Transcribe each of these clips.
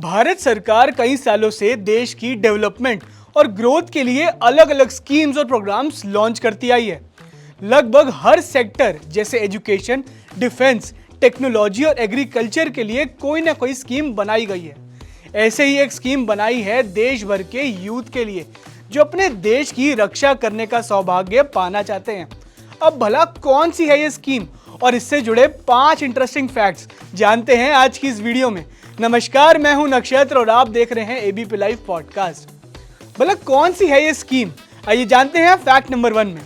भारत सरकार कई सालों से देश की डेवलपमेंट और ग्रोथ के लिए अलग अलग स्कीम्स और प्रोग्राम्स लॉन्च करती आई है। लगभग हर सेक्टर जैसे एजुकेशन, डिफेंस, टेक्नोलॉजी और एग्रीकल्चर के लिए कोई ना कोई स्कीम बनाई गई है। ऐसे ही एक स्कीम बनाई है देश भर के यूथ के लिए जो अपने देश की रक्षा करने का सौभाग्य पाना चाहते हैं। अब भला कौन सी है ये स्कीम और इससे जुड़े 5 इंटरेस्टिंग फैक्ट्स जानते हैं आज की इस वीडियो में। नमस्कार, मैं हूं नक्षत्र और आप देख रहे हैं एबीपी लाइव पॉडकास्ट। भला कौन सी है ये स्कीम, आइए जानते हैं फैक्ट नंबर 1 में।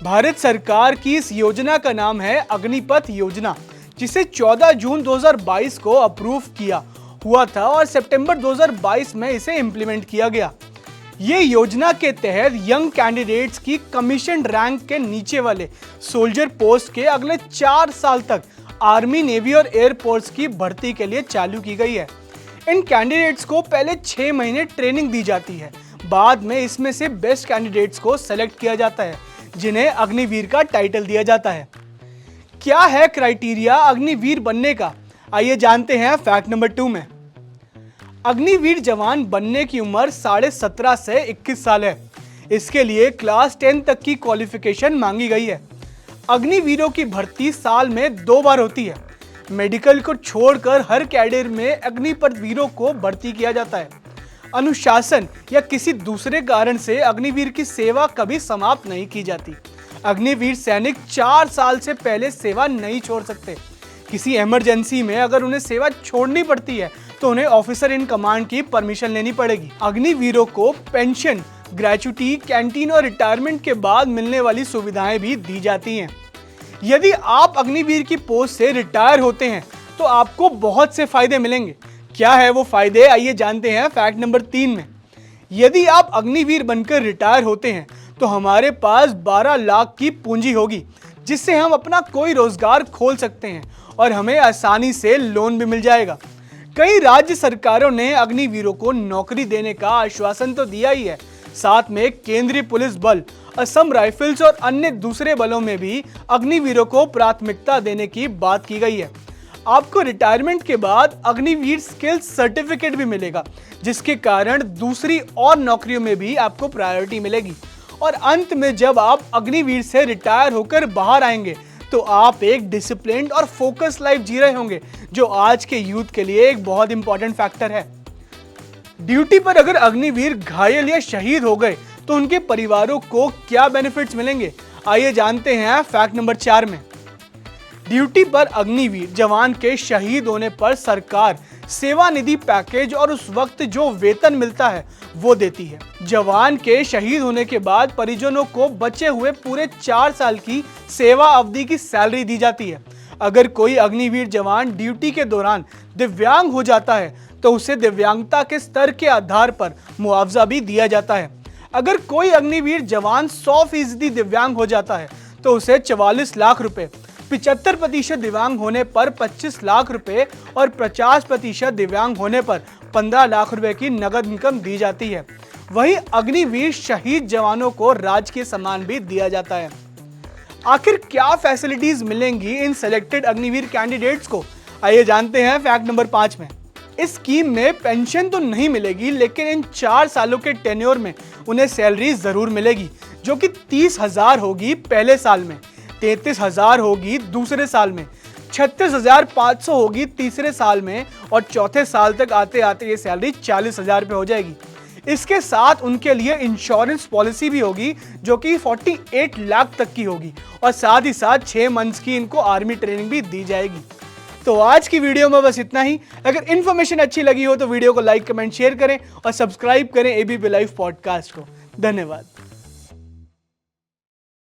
भारत सरकार की इस योजना का नाम है अग्निपथ योजना, जिसे 14 जून 2022 को अप्रूव किया हुआ था और सितंबर 2022 में इसे इंप्लीमेंट किया गया। ये योजना के तहत यंग कैंडिडेट्स की कमीशन रैंक के नीचे वाले सोल्जर पोस्ट के अगले 4 साल तक आर्मी, नेवी और एयरफोर्स की भर्ती के लिए चालू की गई है। इन कैंडिडेट्स को पहले 6 महीने ट्रेनिंग दी जाती है। बाद में इसमें से बेस्ट कैंडिडेट्स को सेलेक्ट किया जाता है, जिन्हें अग्निवीर का टाइटल दिया जाता है। क्या है क्राइटेरिया अग्निवीर बनने का, आइए जानते हैं फैक्ट नंबर 2 में। अग्निवीर जवान बनने की उम्र 17.5 से 21 साल है। इसके लिए क्लास 10 तक की क्वालिफिकेशन मांगी गई है। अग्निवीरों की भर्ती साल में 2 बार होती है। मेडिकल को छोड़कर हर कैडर में अग्निपथ वीरों को भर्ती किया जाता है। अनुशासन या किसी दूसरे कारण से अग्निवीर की सेवा कभी समाप्त नहीं की जाती। अग्निवीर सैनिक 4 साल से पहले सेवा नहीं छोड़ सकते। किसी इमरजेंसी में अगर उन्हें सेवा छोड़नी पड़ती है तो उन्हें ऑफिसर इन कमांड की परमिशन लेनी पड़ेगी। अग्निवीरों को पेंशन, ग्रेचुटी, कैंटीन और रिटायरमेंट के बाद मिलने वाली सुविधाएं भी दी जाती हैं। यदि आप अग्निवीर की पोस्ट से रिटायर होते हैं तो आपको बहुत से फायदे मिलेंगे। क्या है वो फायदे, आइए जानते हैं फैक्ट नंबर 3 में। यदि आप अग्निवीर बनकर रिटायर होते हैं तो हमारे पास 12 लाख की पूंजी होगी, जिससे हम अपना कोई रोजगार खोल सकते हैं और हमें आसानी से लोन भी मिल जाएगा। कई राज्य सरकारों ने अग्निवीरों को नौकरी देने का आश्वासन तो दिया ही है, साथ में केंद्रीय पुलिस बल, असम राइफल्स और अन्य दूसरे बलों में भी अग्निवीरों को प्राथमिकता देने की बात की गई है। आपको रिटायरमेंट के बाद अग्निवीर स्किल्स सर्टिफिकेट भी मिलेगा, जिसके कारण दूसरी और नौकरियों में भी आपको प्रायोरिटी मिलेगी। और अंत में जब आप अग्निवीर से रिटायर होकर बाहर आएंगे तो आप एक डिसिप्लिन्ड और फोकस लाइफ जी रहे होंगे, जो आज के यूथ के लिए एक बहुत इंपॉर्टेंट फैक्टर है। ड्यूटी पर अगर अग्निवीर घायल या शहीद हो गए तो उनके परिवारों को क्या बेनिफिट्स मिलेंगे, आइए जानते हैं फैक्ट नंबर 4 में। ड्यूटी पर अग्निवीर जवान के शहीद होने पर सरकार सेवानिधि पैकेज और उस वक्त जो वेतन मिलता है वो देती है। जवान के शहीद होने के बाद परिजनों को बचे हुए पूरे 4 साल की सेवा अवधि की सैलरी दी जाती है। अगर कोई अग्निवीर जवान ड्यूटी के दौरान दिव्यांग हो जाता है तो उसे दिव्यांगता के स्तर के आधार पर मुआवजा भी दिया जाता है। अगर कोई अग्निवीर जवान 100% दिव्यांग हो जाता है तो उसे 44 लाख रुपए, 75% दिव्यांग होने पर 25 लाख रुपए और 50% दिव्यांग होने पर 15 लाख रुपए की नगद इनकम दी जाती है। वहीं अग्निवीर शहीद जवानों को राजकीय सम्मान भी दिया जाता है। आखिर क्या फैसिलिटीज मिलेंगी इन सेलेक्टेड अग्निवीर कैंडिडेट्स को, आइए जानते हैं फैक्ट नंबर 5 में। इस स्कीम में पेंशन तो नहीं मिलेगी, लेकिन इन 4 सालों के टेन्योर में उन्हें सैलरी जरूर मिलेगी, जो कि 30,000 होगी पहले साल में, 33,000 होगी दूसरे साल में, 36,500 होगी तीसरे साल में और चौथे साल तक आते आते ये सैलरी 40,000 पे हो जाएगी। इसके साथ उनके लिए इंश्योरेंस पॉलिसी भी होगी, जो कि 48 लाख तक की होगी और साथ ही साथ 6 मंथ्स की इनको आर्मी ट्रेनिंग भी दी जाएगी। तो आज की वीडियो में बस इतना ही। अगर इन्फॉर्मेशन अच्छी लगी हो तो वीडियो को लाइक, कमेंट, शेयर करें और सब्सक्राइब करें एबीपी लाइव पॉडकास्ट को। धन्यवाद।